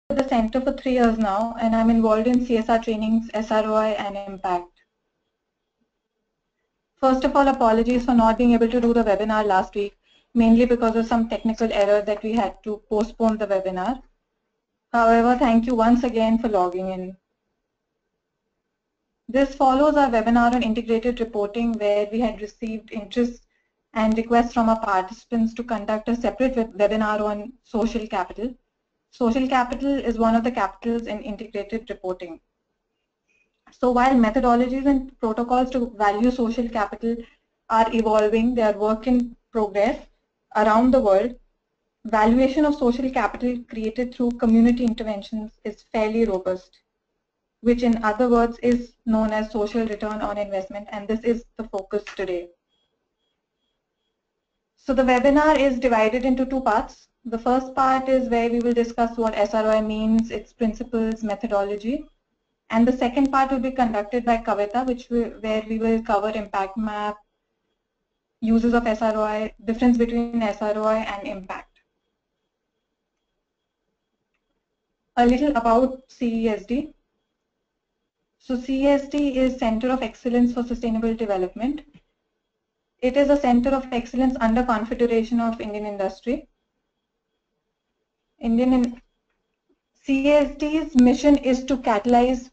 with the center for 3 years now, and I'm involved in CSR trainings, SROI, and impact. First of all, apologies for not being able to do the webinar last week, mainly because of some technical error that we had to postpone the webinar. However, thank you once again for logging in. This follows our webinar on integrated reporting, where we had received interest and requests from our participants to conduct a separate webinar on social capital. Social capital is one of the capitals in integrated reporting. So while methodologies and protocols to value social capital are evolving, they are work in progress around the world, valuation of social capital created through community interventions is fairly robust, which in other words is known as social return on investment, and this is the focus today. So the webinar is divided into 2 parts. The first part is where we will discuss what SROI means, its principles, methodology. And the second part will be conducted by Kavita, where we will cover impact map, uses of SROI, difference between SROI and impact. A little about CESD. So CESD is Center of Excellence for Sustainable Development. It is a center of excellence under Confederation of Indian Industry. CESD's mission is to catalyze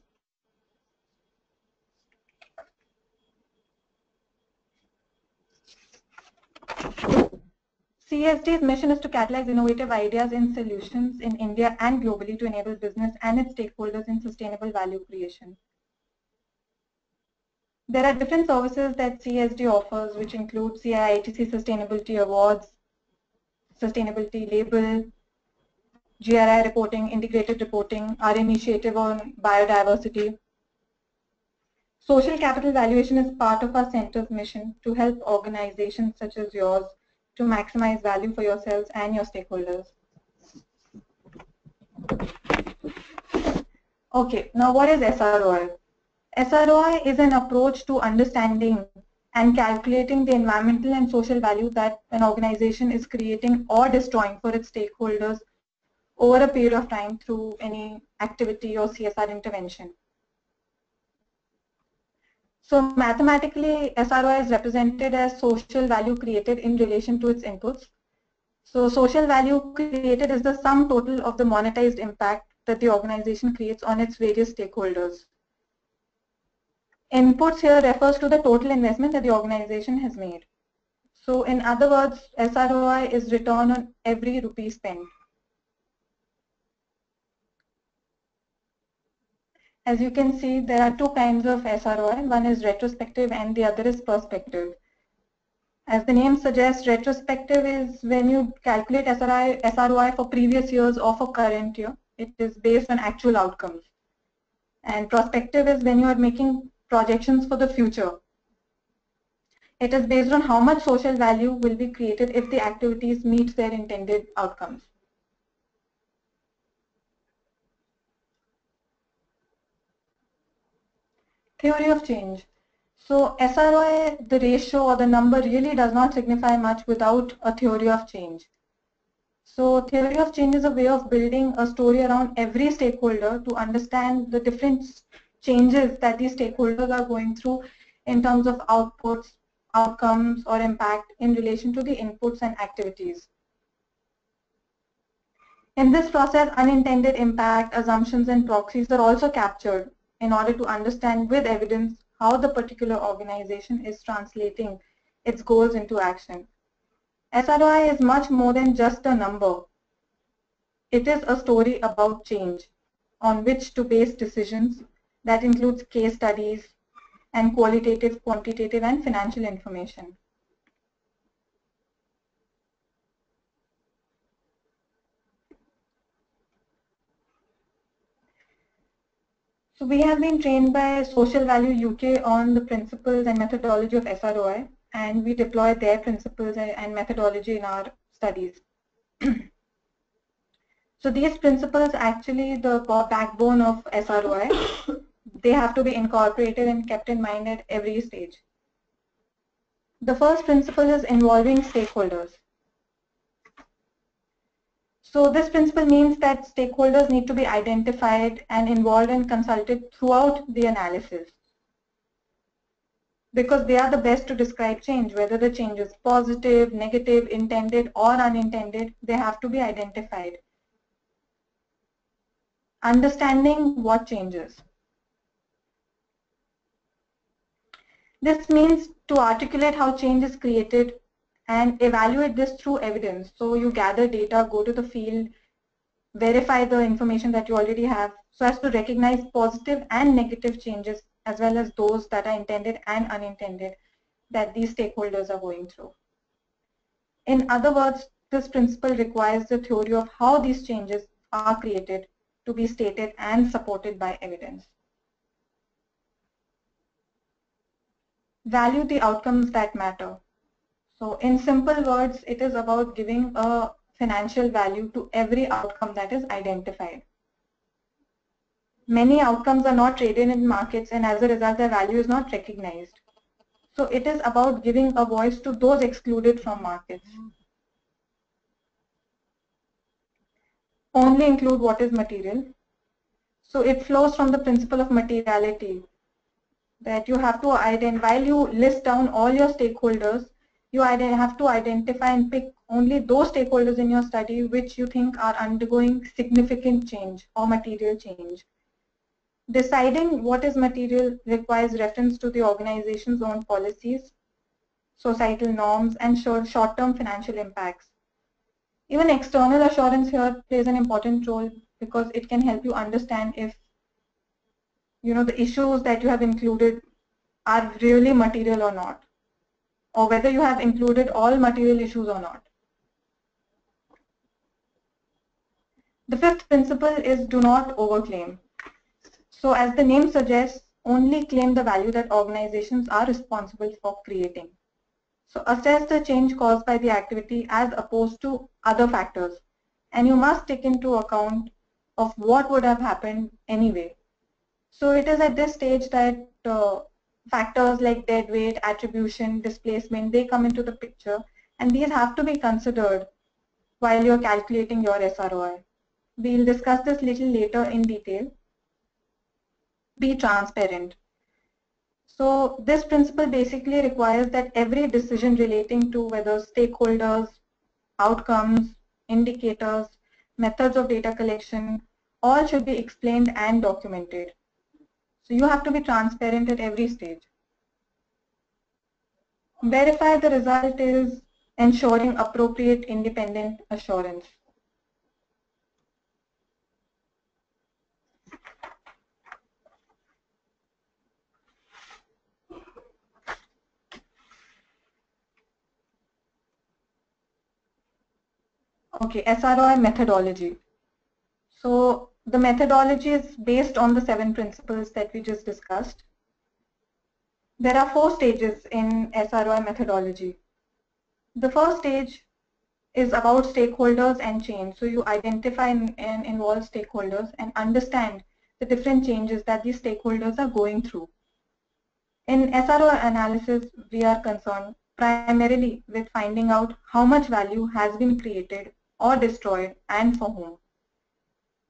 CESD's mission is to catalyze innovative ideas and solutions in India and globally to enable business and its stakeholders in sustainable value creation. There are different services that CESD offers, which include CIITC Sustainability Awards, Sustainability Label, GRI reporting, integrated reporting, our initiative on biodiversity. Social capital valuation is part of our center's mission to help organizations such as yours to maximize value for yourselves and your stakeholders. Okay, now what is SROI? SROI is an approach to understanding and calculating the environmental and social value that an organization is creating or destroying for its stakeholders over a period of time through any activity or CSR intervention. So mathematically, SROI is represented as social value created in relation to its inputs. So social value created is the sum total of the monetized impact that the organization creates on its various stakeholders. Inputs here refers to the total investment that the organization has made. So in other words, SROI is return on every rupee spent. As you can see, there are 2 kinds of SROI. One is retrospective and the other is prospective. As the name suggests, retrospective is when you calculate SROI for previous years or for current year. It is based on actual outcomes. And prospective is when you are making projections for the future. It is based on how much social value will be created if the activities meet their intended outcomes. Theory of change. So SROI, the ratio or the number really does not signify much without a theory of change. So theory of change is a way of building a story around every stakeholder to understand the different changes that these stakeholders are going through in terms of outputs, outcomes, or impact in relation to the inputs and activities. In this process, unintended impact, assumptions, and proxies are also captured in order to understand with evidence how the particular organization is translating its goals into action. SROI is much more than just a number. It is a story about change on which to base decisions that includes case studies and qualitative, quantitative, and financial information. So we have been trained by Social Value UK on the principles and methodology of SROI, and we deploy their principles and methodology in our studies. So these principles actually the backbone of SROI. They have to be incorporated and kept in mind at every stage. The first principle is involving stakeholders. So this principle means that stakeholders need to be identified and involved and consulted throughout the analysis, because they are the best to describe change, whether the change is positive, negative, intended or unintended. They have to be identified. Understanding what changes. This means to articulate how change is created and evaluate this through evidence. So you gather data, go to the field, verify the information that you already have so as to recognize positive and negative changes as well as those that are intended and unintended that these stakeholders are going through. In other words, this principle requires the theory of how these changes are created to be stated and supported by evidence. Value the outcomes that matter. So in simple words, it is about giving a financial value to every outcome that is identified. Many outcomes are not traded in markets, and as a result, their value is not recognized. So it is about giving a voice to those excluded from markets. Only include what is material. So it flows from the principle of materiality, that you have to identify, while you list down all your stakeholders, you have to identify and pick only those stakeholders in your study which you think are undergoing significant change or material change. Deciding what is material requires reference to the organization's own policies, societal norms, and short-term financial impacts. Even external assurance here plays an important role because it can help you understand if the issues that you have included are really material or not, or whether you have included all material issues or not. The fifth principle is do not overclaim. So as the name suggests, only claim the value that organizations are responsible for creating. So assess the change caused by the activity as opposed to other factors, and you must take into account of what would have happened anyway. So it is at this stage that factors like dead weight, attribution, displacement, they come into the picture, and these have to be considered while you're calculating your SROI. We'll discuss this little later in detail. Be transparent. So this principle basically requires that every decision relating to whether stakeholders, outcomes, indicators, methods of data collection, all should be explained and documented. So you have to be transparent at every stage. Verify the result is ensuring appropriate independent assurance. Okay, SROI methodology. So the methodology is based on the 7 principles that we just discussed. There are 4 stages in SROI methodology. The first stage is about stakeholders and change. So you identify and involve stakeholders and understand the different changes that these stakeholders are going through. In SROI analysis, we are concerned primarily with finding out how much value has been created or destroyed and for whom.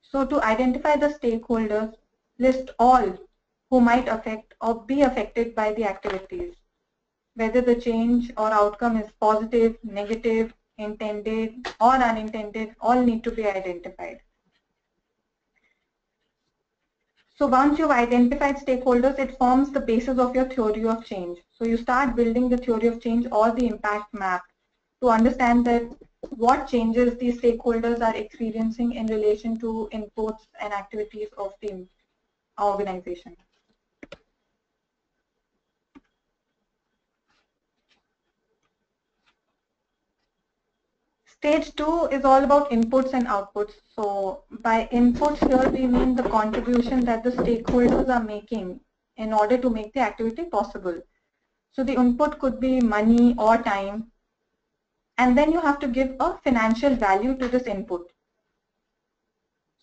So to identify the stakeholders, list all who might affect or be affected by the activities. Whether the change or outcome is positive, negative, intended or unintended, all need to be identified. So once you've identified stakeholders, it forms the basis of your theory of change. So you start building the theory of change or the impact map to understand that what changes these stakeholders are experiencing in relation to inputs and activities of the organization. Stage 2 is all about inputs and outputs. So by inputs here we mean the contribution that the stakeholders are making in order to make the activity possible. So the input could be money or time, and then you have to give a financial value to this input.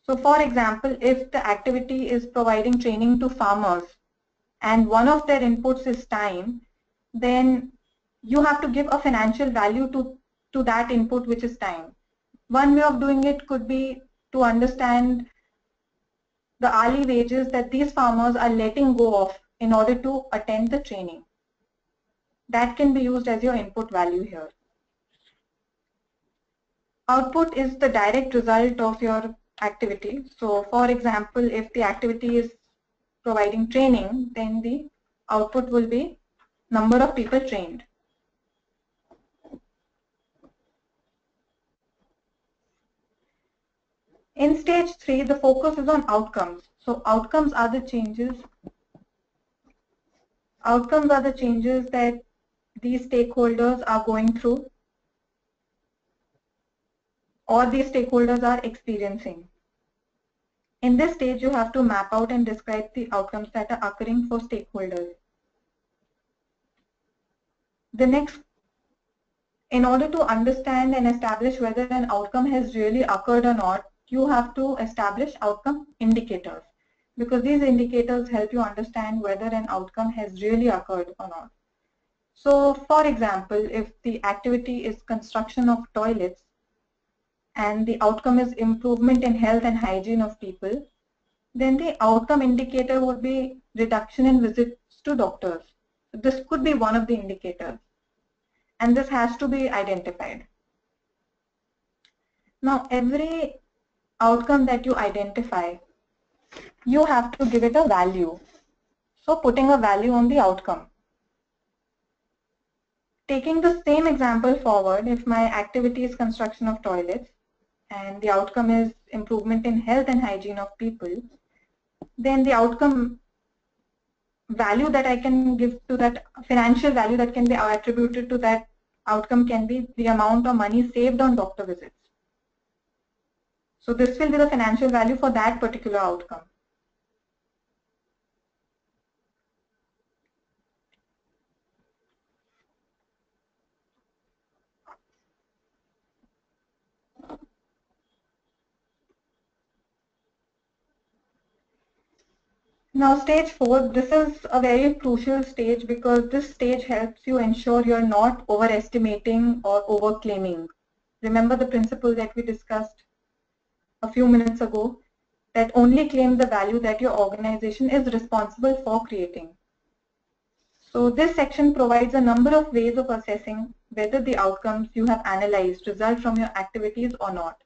So for example, if the activity is providing training to farmers and one of their inputs is time, then you have to give a financial value to that input, which is time. One way of doing it could be to understand the hourly wages that these farmers are letting go of in order to attend the training. That can be used as your input value here. Output is the direct result of your activity. So for example, if the activity is providing training, then the output will be number of people trained. In stage 3, the focus is on outcomes. So outcomes are the changes that these stakeholders are going through or these stakeholders are experiencing. In this stage, you have to map out and describe the outcomes that are occurring for stakeholders. The next, in order to understand and establish whether an outcome has really occurred or not, you have to establish outcome indicators, because these indicators help you understand whether an outcome has really occurred or not. So for example, if the activity is construction of toilets and the outcome is improvement in health and hygiene of people, then the outcome indicator would be reduction in visits to doctors. This could be one of the indicators, and this has to be identified. Now, every outcome that you identify, you have to give it a value. So putting a value on the outcome. Taking the same example forward, if my activity is construction of toilets and the outcome is improvement in health and hygiene of people, then the outcome value that I can give to that, financial value that can be attributed to that outcome, can be the amount of money saved on doctor visits. So this will be the financial value for that particular outcome. Now stage 4, this is a very crucial stage because this stage helps you ensure you're not overestimating or overclaiming. Remember the principle that we discussed a few minutes ago, that only claim the value that your organization is responsible for creating. So this section provides a number of ways of assessing whether the outcomes you have analyzed result from your activities or not.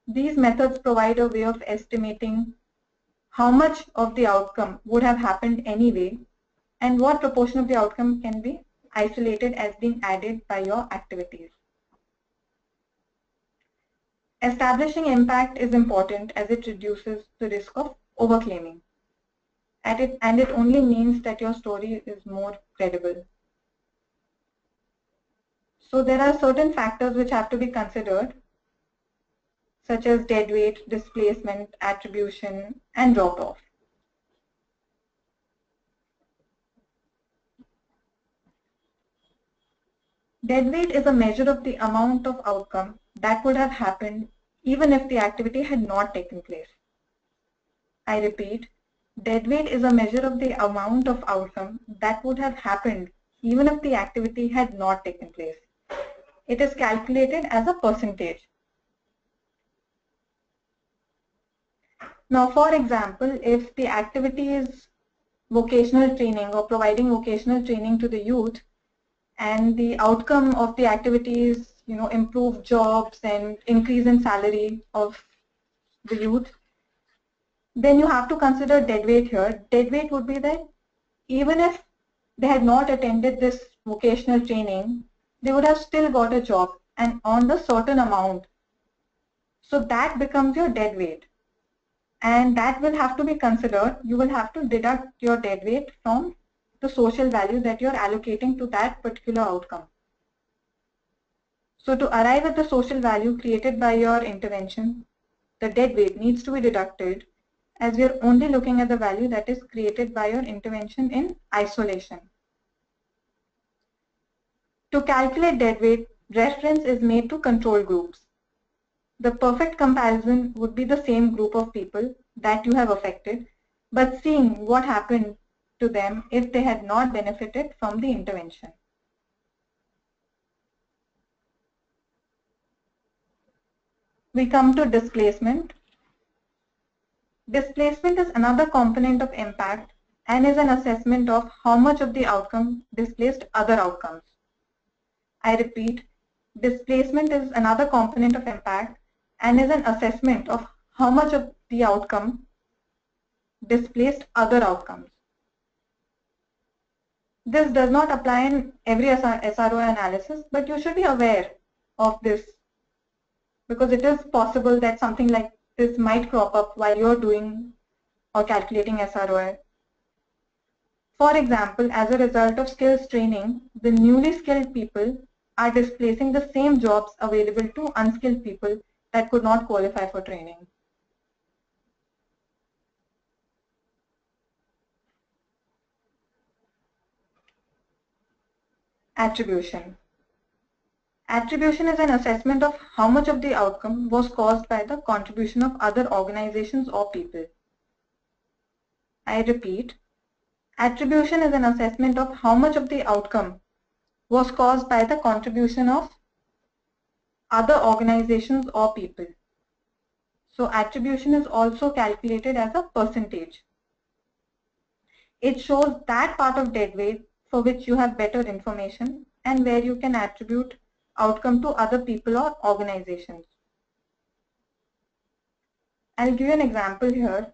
These methods provide a way of estimating how much of the outcome would have happened anyway, and what proportion of the outcome can be isolated as being added by your activities. Establishing impact is important as it reduces the risk of overclaiming, and it only means that your story is more credible. So there are certain factors which have to be considered, such as dead weight, displacement, attribution, and drop-off. Dead weight is a measure of the amount of outcome that would have happened even if the activity had not taken place. I repeat, dead weight is a measure of the amount of outcome that would have happened even if the activity had not taken place. It is calculated as a percentage. Now, for example, if the activity is vocational training or providing vocational training to the youth, and the outcome of the activity is, improve jobs and increase in salary of the youth, then you have to consider dead weight here. Dead weight would be that even if they had not attended this vocational training, they would have still got a job and earned a certain amount. So that becomes your dead weight. And that will have to be considered. You will have to deduct your dead weight from the social value that you're allocating to that particular outcome. So to arrive at the social value created by your intervention, the dead weight needs to be deducted, as we are only looking at the value that is created by your intervention in isolation. To calculate dead weight, reference is made to control groups. The perfect comparison would be the same group of people that you have affected, but seeing what happened to them if they had not benefited from the intervention. We come to displacement. Displacement is another component of impact and is an assessment of how much of the outcome displaced other outcomes. I repeat, displacement is another component of impact and is an assessment of how much of the outcome displaced other outcomes. This does not apply in every SROI analysis, but you should be aware of this because it is possible that something like this might crop up while you're doing or calculating SROI. For example, as a result of skills training, the newly skilled people are displacing the same jobs available to unskilled people that could not qualify for training. Attribution. Attribution is an assessment of how much of the outcome was caused by the contribution of other organizations or people. I repeat, attribution is an assessment of how much of the outcome was caused by the contribution of other organizations or people. So attribution is also calculated as a percentage. It shows that part of deadweight for which you have better information and where you can attribute outcome to other people or organizations. I'll give you an example here.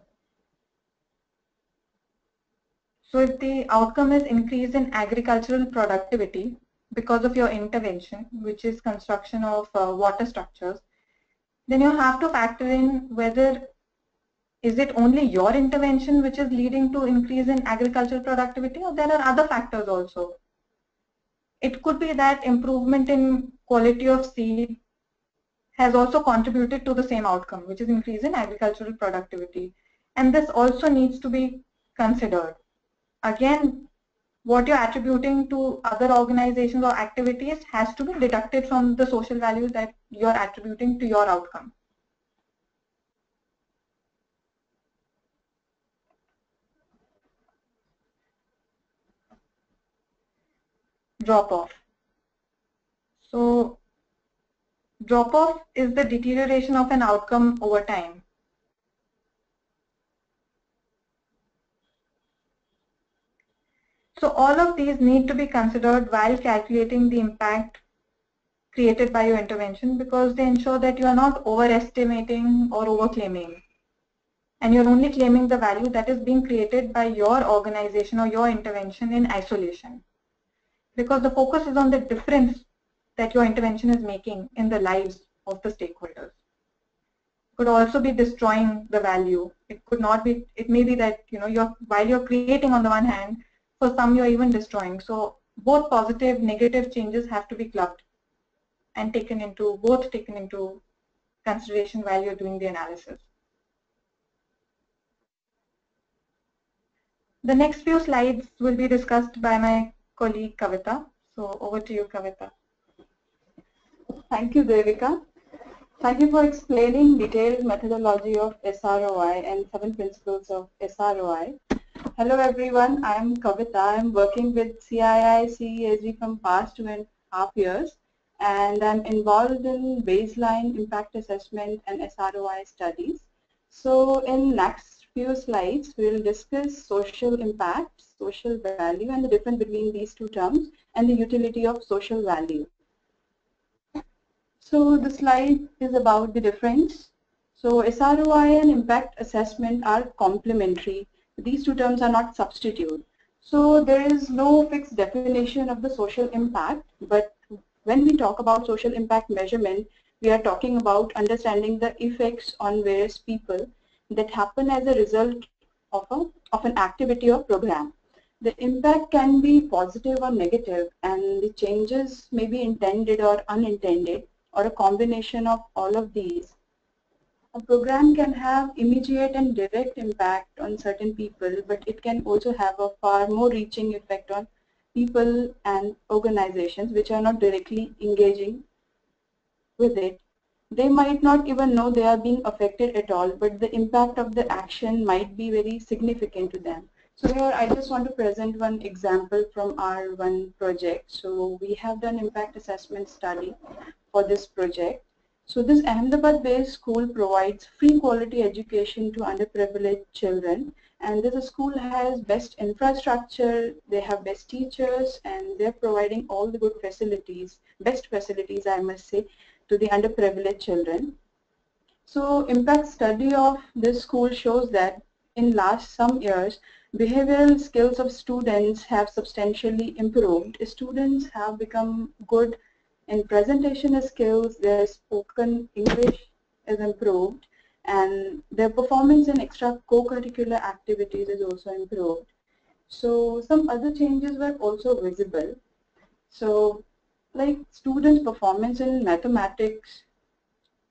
So if the outcome is increase in agricultural productivity because of your intervention, which is construction of water structures, then you have to factor in whether is it only your intervention which is leading to increase in agricultural productivity, or there are other factors also. It could be that improvement in quality of seed has also contributed to the same outcome, which is increase in agricultural productivity. And this also needs to be considered. Again, what you're attributing to other organizations or activities has to be deducted from the social value that you're attributing to your outcome. Drop-off. So drop-off is the deterioration of an outcome over time. So all of these need to be considered while calculating the impact created by your intervention, because they ensure that you are not overestimating or overclaiming, and you're only claiming the value that is being created by your organization or your intervention in isolation. Because the focus is on the difference that your intervention is making in the lives of the stakeholders. It could also be destroying the value. It could not be, it may be that, while you're creating on the one hand, for some you're even destroying. So both positive, negative changes have to be clubbed and taken into consideration while you're doing the analysis. The next few slides will be discussed by my colleague Kavita. So over to you, Kavita. Thank you, Devika. Thank you for explaining detailed methodology of SROI and 7 principles of SROI. Hello everyone, I am Kavita. I am working with CII CESG from past 2.5 years, and I'm involved in baseline impact assessment and SROI studies. So in next few slides, we will discuss social impact, social value, and the difference between these two terms and the utility of social value. So the slide is about the difference. So SROI and impact assessment are complementary. These two terms are not substitute. So there is no fixed definition of the social impact, but when we talk about social impact measurement, we are talking about understanding the effects on various people that happen as a result of an activity or program. The impact can be positive or negative, and the changes may be intended or unintended, or a combination of all of these. A program can have immediate and direct impact on certain people, but it can also have a far more reaching effect on people and organizations which are not directly engaging with it. They might not even know they are being affected at all, but the impact of the action might be very significant to them. So here I just want to present one example from our one project. So we have done impact assessment study for this project. So this Ahmedabad-based school provides free quality education to underprivileged children, and this school has best infrastructure, they have best teachers, and they're providing all the good facilities, best facilities I must say, to the underprivileged children. So impact study of this school shows that in last some years, behavioral skills of students have substantially improved. Students have become good in presentation skills, their spoken English is improved, and their performance in extra co-curricular activities is also improved. So some other changes were also visible. So like students' performance in mathematics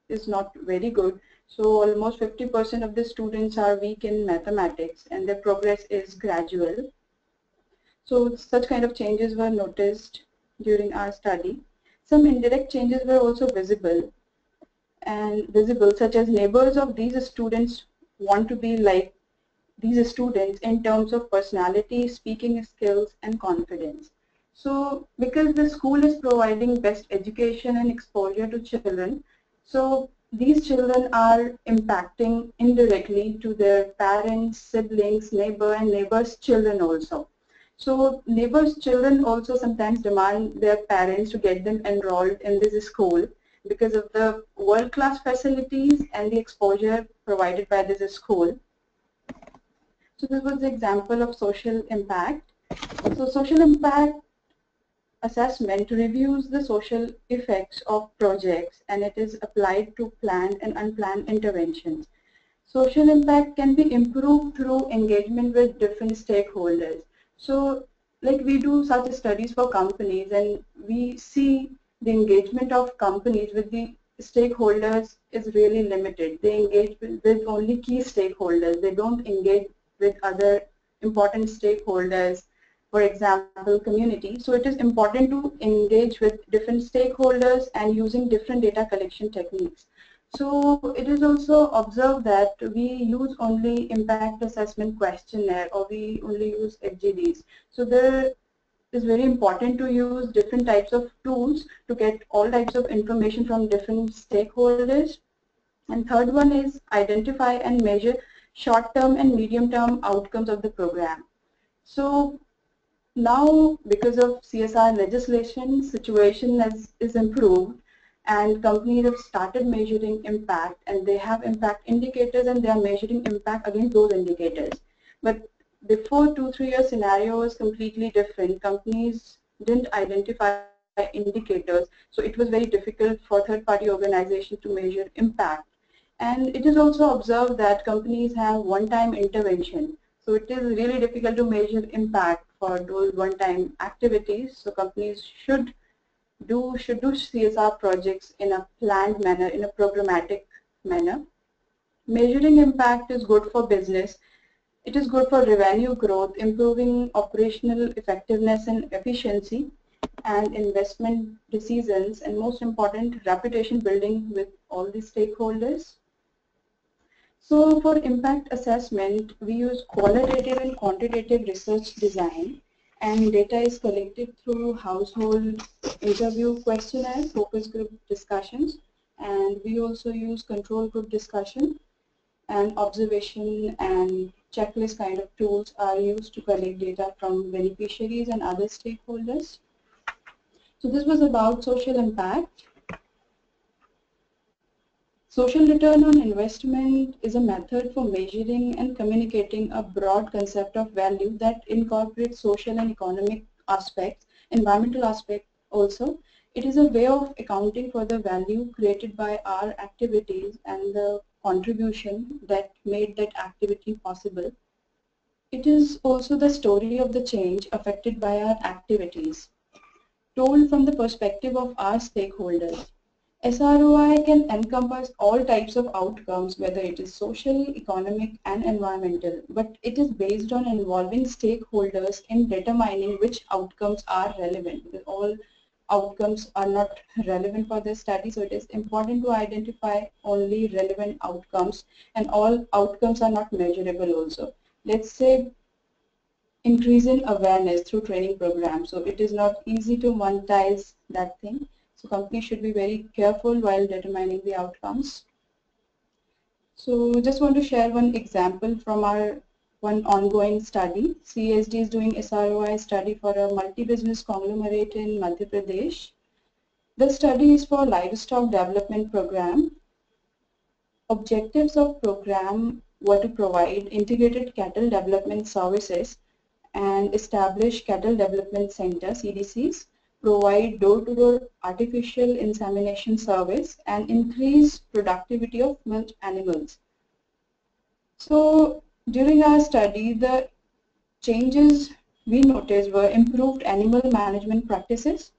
is not very good. So almost 50% of the students are weak in mathematics and their progress is gradual. So such kind of changes were noticed during our study. Some indirect changes were also visible such as neighbors of these students want to be like these students in terms of personality, speaking skills and confidence. So because the school is providing best education and exposure to children, so these children are impacting indirectly to their parents, siblings, neighbor and neighbors' children also. So neighbors' children also sometimes demand their parents to get them enrolled in this school because of the world-class facilities and the exposure provided by this school. So this was the example of social impact. So social impact assessment reviews the social effects of projects and it is applied to planned and unplanned interventions. Social impact can be improved through engagement with different stakeholders. So like we do such studies for companies and we see the engagement of companies with the stakeholders is really limited. They engage with only key stakeholders. They don't engage with other important stakeholders, for example, community. So it is important to engage with different stakeholders and using different data collection techniques. So it is also observed that we use only impact assessment questionnaire or we only use FGDs. So there is very important to use different types of tools to get all types of information from different stakeholders. And third one is identify and measure short-term and medium-term outcomes of the program. So now because of CSR legislation, situation is improved and companies have started measuring impact and they have impact indicators and they are measuring impact against those indicators. But before 2-3 year scenario was completely different. Companies didn't identify indicators, so it was very difficult for third-party organizations to measure impact. And it is also observed that companies have one-time intervention. So it is really difficult to measure impact for those one-time activities. So companies should do CSR projects in a planned manner, in a programmatic manner. Measuring impact is good for business. It is good for revenue growth, improving operational effectiveness and efficiency, and investment decisions, and most important, reputation building with all the stakeholders. So for impact assessment, we use qualitative and quantitative research design, and data is collected through household interview questionnaire, focus group discussions, and we also use control group discussion, and observation and checklist kind of tools are used to collect data from beneficiaries and other stakeholders. So this was about social impact. Social return on investment is a method for measuring and communicating a broad concept of value that incorporates social and economic aspects, environmental aspects also. It is a way of accounting for the value created by our activities and the contribution that made that activity possible. It is also the story of the change affected by our activities, told from the perspective of our stakeholders. SROI can encompass all types of outcomes, whether it is social, economic, and environmental, but it is based on involving stakeholders in determining which outcomes are relevant. Because all outcomes are not relevant for this study, so it is important to identify only relevant outcomes, and all outcomes are not measurable also. Let's say increasing awareness through training programs, so it is not easy to monetize that thing. So companies should be very careful while determining the outcomes. So just want to share one example from our one ongoing study. CSD is doing SROI study for a multi-business conglomerate in Madhya Pradesh. The study is for livestock development program. Objectives of program were to provide integrated cattle development services and establish cattle development centers, CDCs, provide door-to-door artificial insemination service, and increase productivity of milk animals. So during our study, the changes we noticed were improved animal management practices,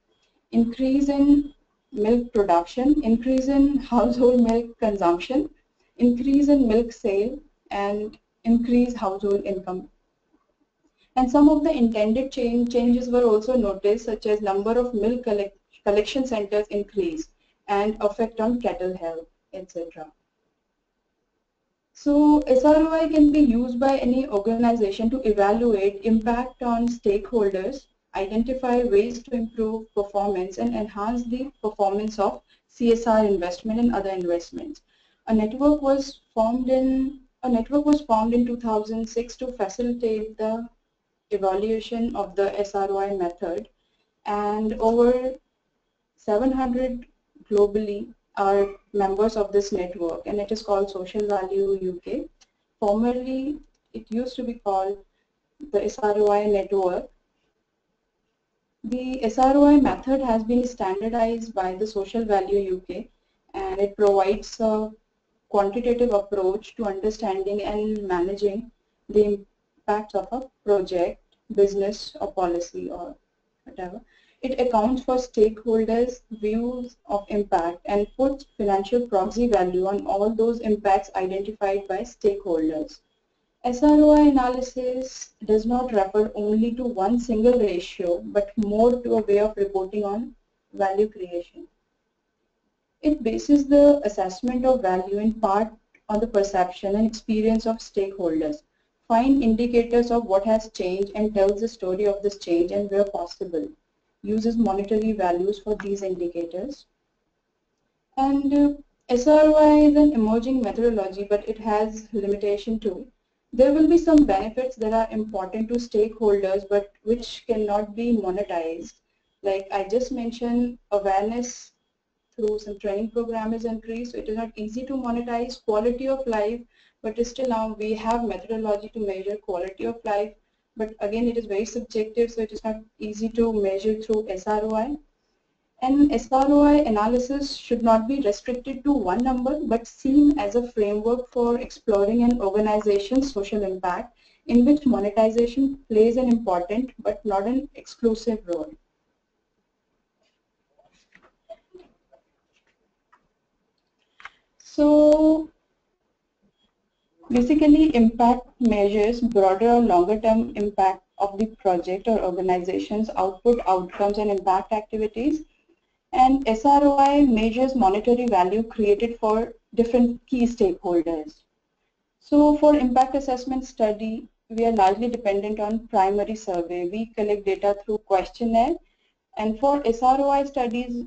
increase in milk production, increase in household milk consumption, increase in milk sale, and increase household income. And some of the intended changes were also noticed, such as number of milk collection centers increase and effect on cattle health, etc. So SROI can be used by any organization to evaluate impact on stakeholders, identify ways to improve performance, and enhance the performance of CSR investment and other investments. A network was formed in 2006 to facilitate the evaluation of the SROI method, and over 700 globally are members of this network, and it is called Social Value UK. Formerly, it used to be called the SROI network. The SROI method has been standardized by the Social Value UK, and it provides a quantitative approach to understanding and managing the impact of a project, business, or policy, or whatever. It accounts for stakeholders' views of impact and puts financial proxy value on all those impacts identified by stakeholders. SROI analysis does not refer only to one single ratio, but more to a way of reporting on value creation. It bases the assessment of value in part on the perception and experience of stakeholders, find indicators of what has changed and tells the story of this change, and where possible, uses monetary values for these indicators. And SROI is an emerging methodology, but it has limitation too. There will be some benefits that are important to stakeholders, but which cannot be monetized. Like I just mentioned, awareness through some training program is increased, so it is not easy to monetize. Quality of life, but still now we have methodology to measure quality of life, but again it is very subjective, so it is not easy to measure through SROI. And SROI analysis should not be restricted to one number, but seen as a framework for exploring an organization's social impact, in which monetization plays an important but not an exclusive role. So basically, impact measures broader or longer term impact of the project or organization's output, outcomes, and impact activities. And SROI measures monetary value created for different key stakeholders. So for impact assessment study, we are largely dependent on primary survey. We collect data through questionnaire, and for SROI studies,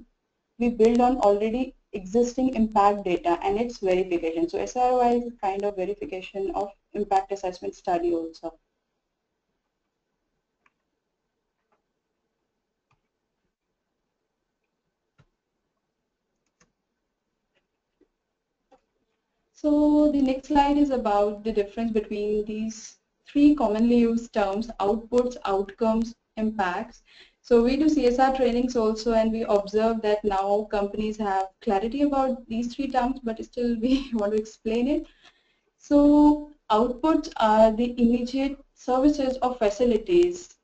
we build on already existing impact data and its verification. So SROI is a kind of verification of impact assessment study also. So the next slide is about the difference between these three commonly used terms: outputs, outcomes, impacts. So we do CSR trainings also, and we observe that now companies have clarity about these three terms, but still we want to explain it. So outputs are the immediate services or facilities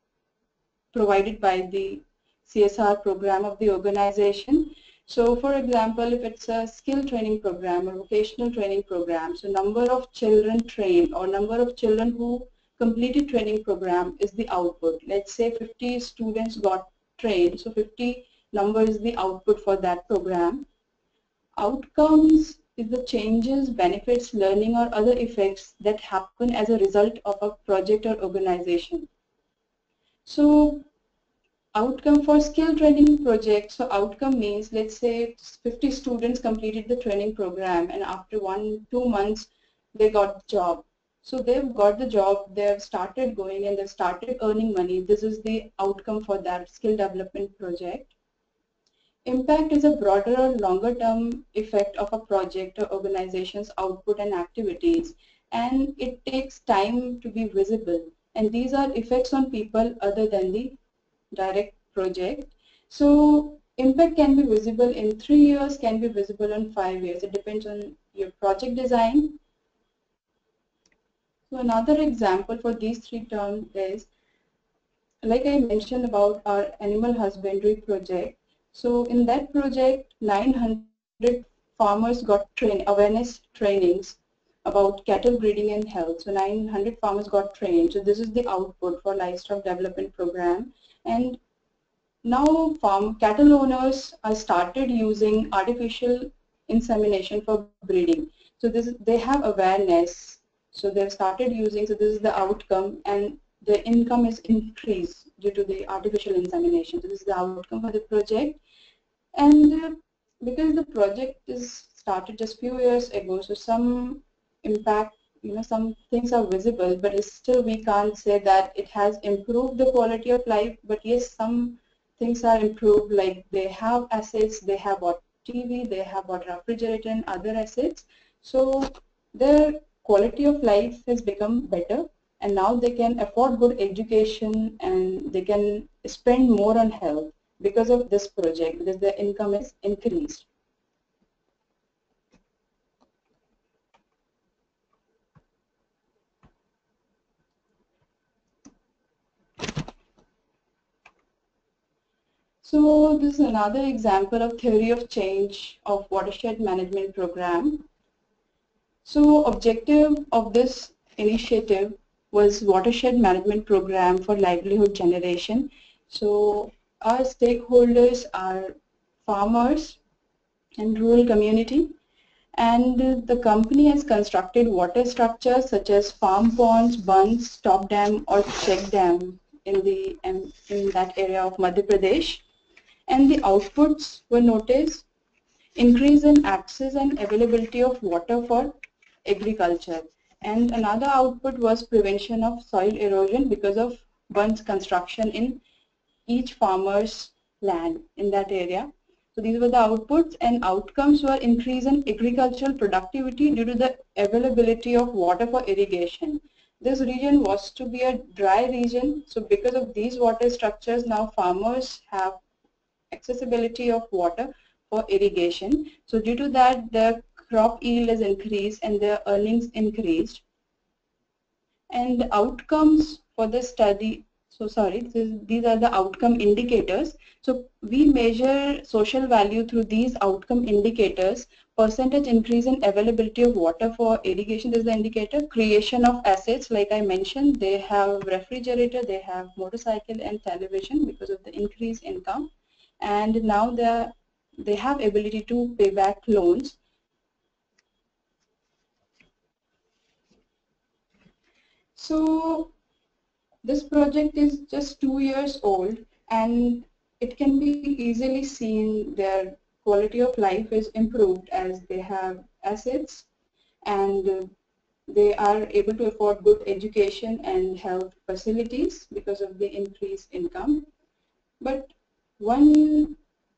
provided by the CSR program of the organization. So for example, if it's a skill training program or vocational training program, so number of children trained or number of children who completed training program is the output. Let's say 50 students got trained, so 50 number is the output for that program. Outcomes is the changes, benefits, learning, or other effects that happen as a result of a project or organization. So Outcome for skill training project. So outcome means, let's say 50 students completed the training program and after 1-2 months they got job. So they've got the job, they've started going and they've started earning money. This is the outcome for that skill development project. Impact is a broader or longer term effect of a project or organization's output and activities, and it takes time to be visible. And these are effects on people other than the direct project. So impact can be visible in 3 years, can be visible in 5 years. It depends on your project design. So another example for these three terms is, like I mentioned about our animal husbandry project. So in that project, 900 farmers got awareness trainings about cattle breeding and health. So 900 farmers got trained. So this is the output for livestock development program. And now cattle owners are started using artificial insemination for breeding. So they have awareness. So they've started using, so this is the outcome, and the income is increased due to the artificial insemination. So this is the outcome for the project. And because the project is started just few years ago, so some impact, some things are visible, but still we can't say that it has improved the quality of life. But yes, some things are improved, like they have assets, they have bought TV, they have bought refrigerator and other assets. So their quality of life has become better, and now they can afford good education and they can spend more on health because of this project, because their income is increased. So this is another example of theory of change of watershed management program. So objective of this initiative was watershed management program for livelihood generation. So our stakeholders are farmers and rural community, and the company has constructed water structures such as farm ponds, bunds, stop dam or check dam in that area of Madhya Pradesh. And the outputs were noticed: increase in access and availability of water for agriculture. And another output was prevention of soil erosion because of bunds construction in each farmer's land in that area. So these were the outputs, and outcomes were increase in agricultural productivity due to the availability of water for irrigation. This region was to be a dry region, so because of these water structures, now farmers have accessibility of water for irrigation. So due to that, the crop yield is increased and their earnings increased. And the outcomes for the study, so sorry, these are the outcome indicators. So we measure social value through these outcome indicators: percentage increase in availability of water for irrigation, this is the indicator; creation of assets, like I mentioned, they have refrigerator, they have motorcycle and television because of the increased income, and now they have ability to pay back loans. So this project is just 2 years old, and it can be easily seen their quality of life is improved as they have assets, and they are able to afford good education and health facilities because of the increased income. But one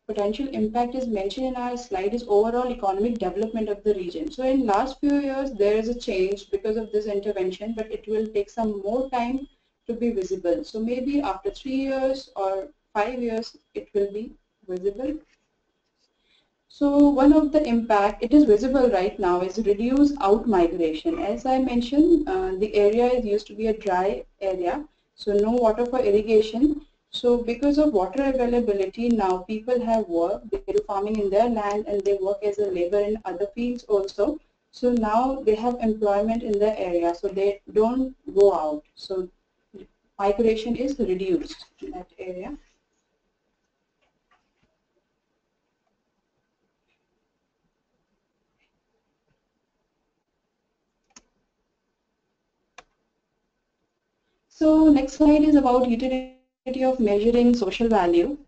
potential impact is mentioned in our slide is overall economic development of the region. So in last few years there is a change because of this intervention, but it will take some more time to be visible. So maybe after 3 years or 5 years it will be visible. So one of the impact, it is visible right now, is reduce out migration. As I mentioned, the area is used to be a dry area, so no water for irrigation. So because of water availability, now people have work, they do farming in their land and they work as a labor in other fields also. So now they have employment in the area, so they don't go out. So migration is reduced in that area. So next slide is about utility of measuring social value.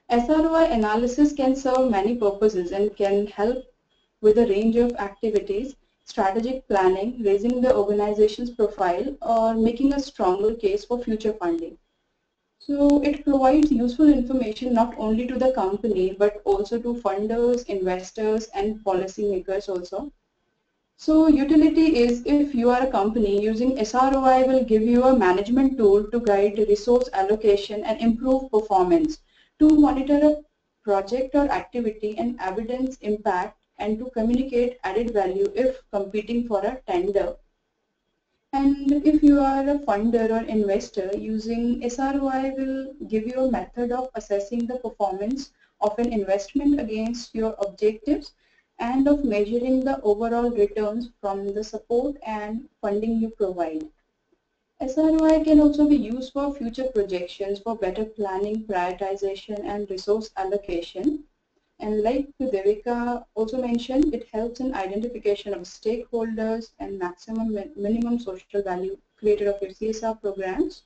SROI analysis can serve many purposes and can help with a range of activities, strategic planning, raising the organization's profile, or making a stronger case for future funding. So it provides useful information not only to the company but also to funders, investors, and policymakers also. So utility is, if you are a company, using SROI will give you a management tool to guide resource allocation and improve performance, to monitor a project or activity and evidence impact, and to communicate added value if competing for a tender. And if you are a funder or investor, using SROI will give you a method of assessing the performance of an investment against your objectives and of measuring the overall returns from the support and funding you provide. SROI can also be used for future projections for better planning, prioritization, and resource allocation. And like Devika also mentioned, it helps in identification of stakeholders and minimum social value created of your CSR programs.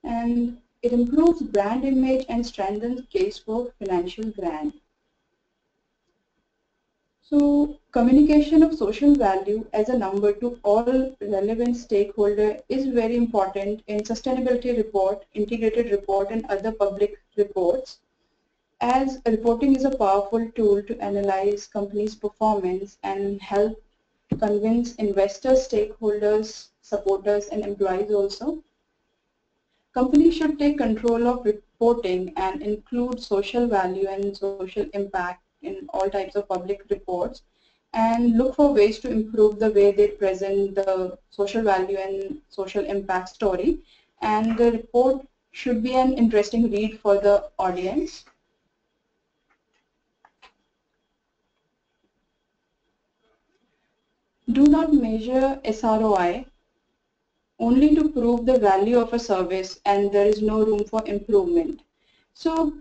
And it improves brand image and strengthens case for financial grant. So communication of social value as a number to all relevant stakeholders is very important in sustainability report, integrated report, and other public reports, as reporting is a powerful tool to analyze companies' performance and help convince investors, stakeholders, supporters, and employees also. Companies should take control of reporting and include social value and social impact in all types of public reports, and look for ways to improve the way they present the social value and social impact story. And the report should be an interesting read for the audience. Do not measure SROI only to prove the value of a service and there is no room for improvement. So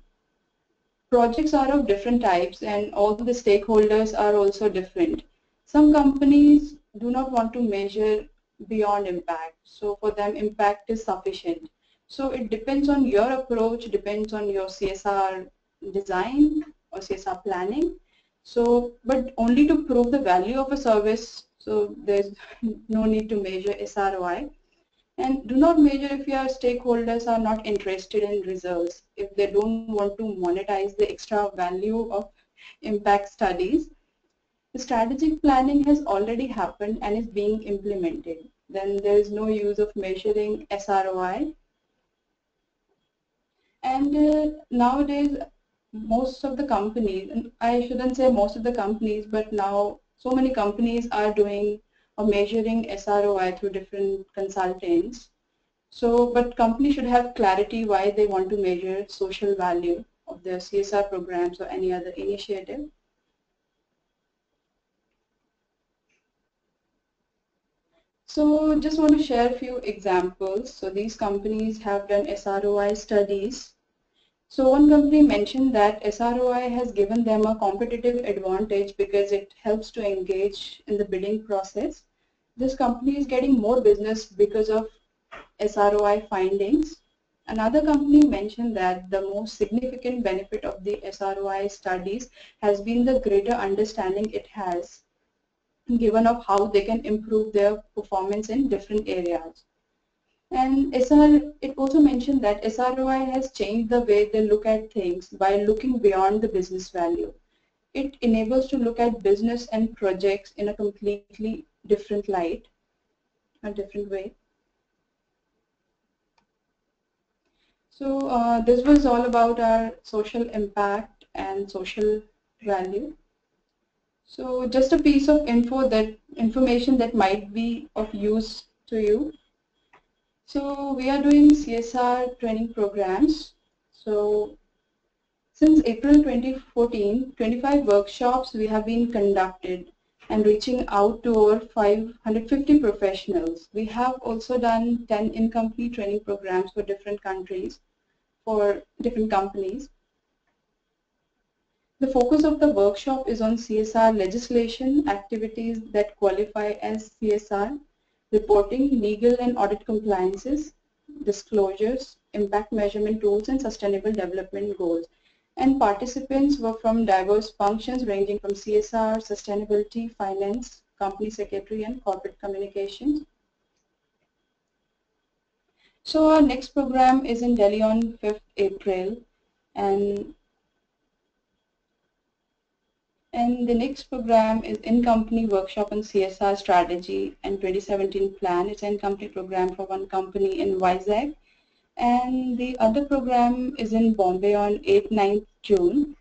projects are of different types and all the stakeholders are also different. Some companies do not want to measure beyond impact. So for them impact is sufficient. So it depends on your approach, depends on your CSR design or CSR planning. So, but only to prove the value of a service, so there's no need to measure SROI. And do not measure if your stakeholders are not interested in results, if they don't want to monetize the extra value of impact studies. The strategic planning has already happened and is being implemented. Then there is no use of measuring SROI. And nowadays, most of the companies, and I shouldn't say most of the companies, but now so many companies are doing or measuring SROI through different consultants. So, but companies should have clarity why they want to measure social value of their CSR programs or any other initiative. So, just want to share a few examples. So, these companies have done SROI studies. So, one company mentioned that SROI has given them a competitive advantage because it helps to engage in the bidding process. This company is getting more business because of SROI findings. Another company mentioned that the most significant benefit of the SROI studies has been the greater understanding it has given of how they can improve their performance in different areas. And it also mentioned that SROI has changed the way they look at things by looking beyond the business value. It enables to look at business and projects in a completely different light, a different way. So this was all about our social impact and social value. So just a piece of information that might be of use to you. So we are doing CSR training programs. So since April 2014, 25 workshops we have been conducted and reaching out to over 550 professionals. We have also done 10 incomplete training programs for different countries, for different companies. The focus of the workshop is on CSR legislation, activities that qualify as CSR, reporting, legal and audit compliances, disclosures, impact measurement tools, and sustainable development goals. And participants were from diverse functions ranging from CSR, sustainability, finance, company secretary, and corporate communications. So our next program is in Delhi on 5th April, and the next program is in-company workshop on CSR strategy and 2017 plan. It's an in-company program for one company in Vizag. And the other program is in Bombay on 8th-9th June.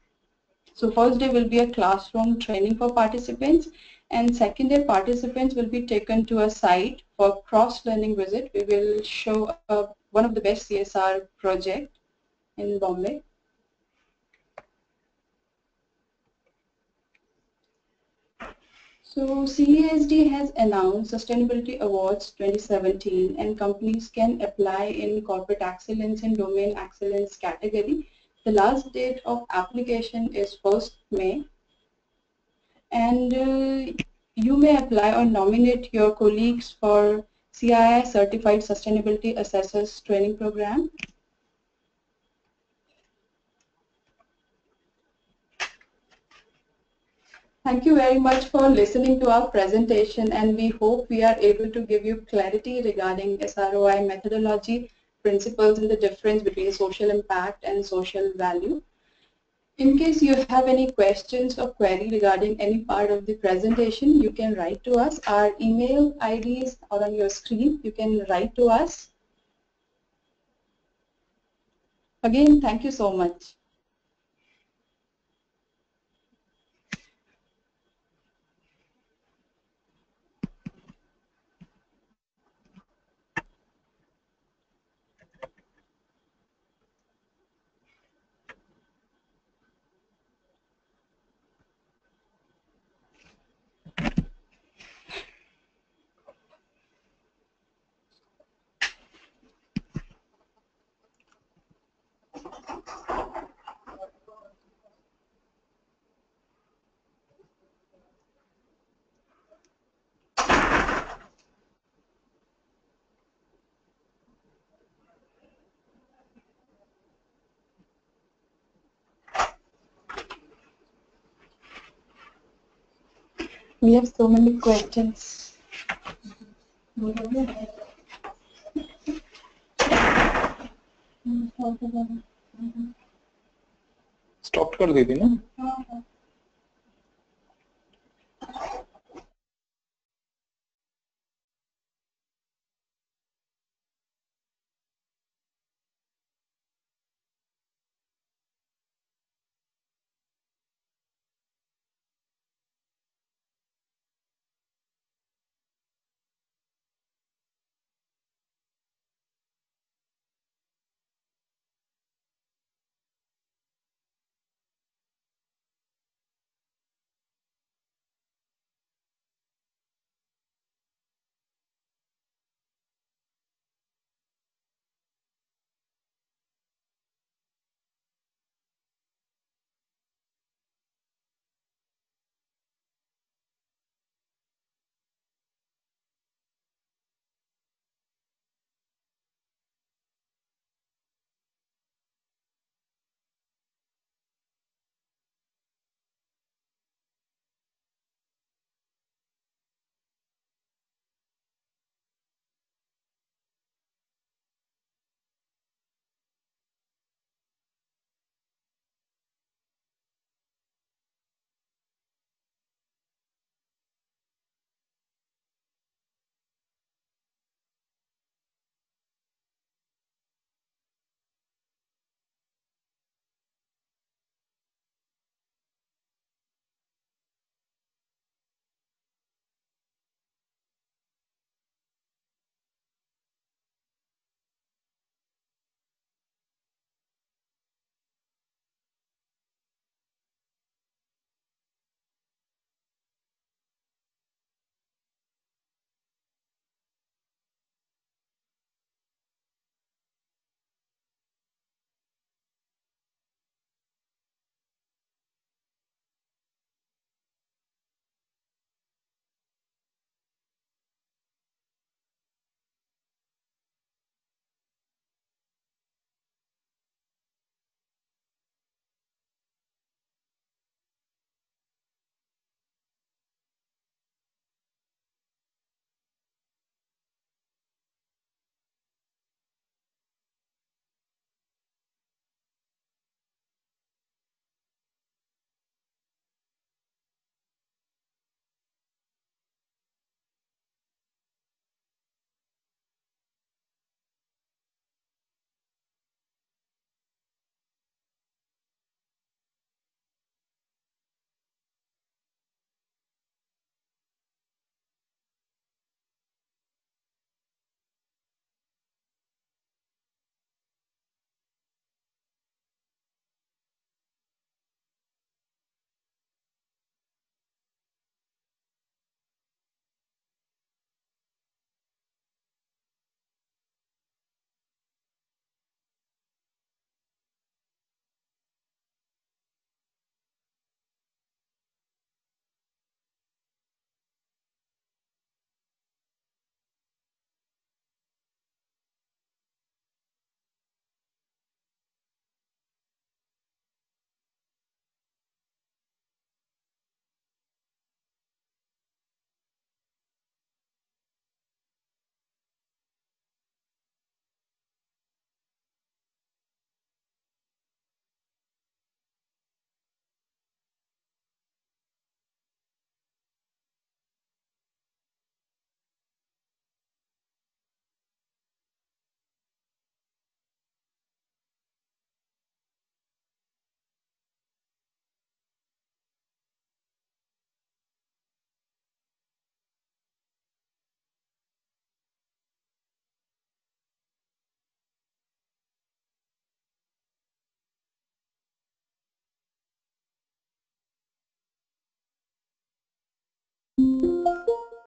So first day will be a classroom training for participants, and second day participants will be taken to a site for cross-learning visit. We will show one of the best CSR project in Bombay. So CASD has announced Sustainability Awards 2017, and companies can apply in Corporate Excellence and Domain Excellence category. The last date of application is 1st May, and you may apply or nominate your colleagues for CII Certified Sustainability Assessors Training Program. Thank you very much for listening to our presentation, and we hope we are able to give you clarity regarding SROI methodology, principles, and the difference between social impact and social value. In case you have any questions or query regarding any part of the presentation, you can write to us. Our email IDs are on your screen. You can write to us. Again, thank you so much. We have so many questions. Stop कर दी थी ना